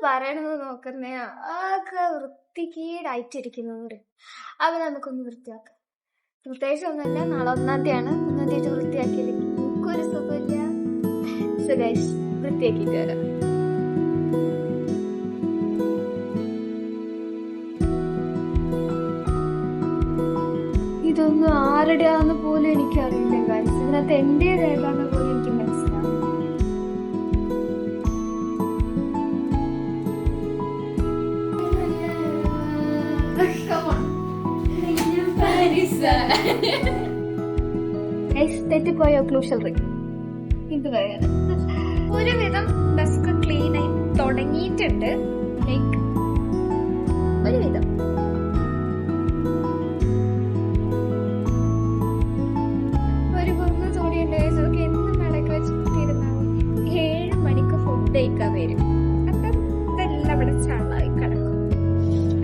പറയണെന്ന് നോക്കുന്നേ ആകെ വൃത്തികേടായിട്ടിരിക്കുന്നു. അപ്പൊ നമുക്കൊന്ന് വൃത്തിയാക്കാം. പ്രത്യേകിച്ച് ഒന്നുമില്ല, നാളെ 1-ാം തീയതിയാണ്. 1-ാം തീയതി വൃത്തിയാക്കിയിരിക്കും. നമുക്കൊരു സുഖമില്ല. സോ ഗൈസ്, വൃത്തിയാക്കിയിട്ട് വരാം. ഇതൊന്നും ആരുടെയാന്ന് പോലും എനിക്കറിയില്ല ഗൈസ്. ഇതിനകത്ത് എന്റേതേതാന്ന് പോലും എനിക്ക് മനസ്സിലാവും. തെറ്റിപ്പോയോ ക്ലൂഷൽ റിംഗ്? ഇത് വേറെ ഒരുവിധം ഡെസ്ക് ക്ലീൻ ആയി തുടങ്ങിയിട്ടുണ്ട്. ഒരുവിധം ഒരു കുറുന്ന തോടിയുണ്ട്. അതൊക്കെ എന്നും മടക്കി വെച്ചിരുന്നാവും. 7 മണിക്ക് ഫുഡ് കഴിക്കാൻ വരും. അപ്പം ഇതെല്ലാം ഇവിടെ ചള്ളായി കിടക്കും.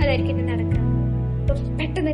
അതായിരിക്കും നടക്കുന്നത്. പെട്ടെന്ന്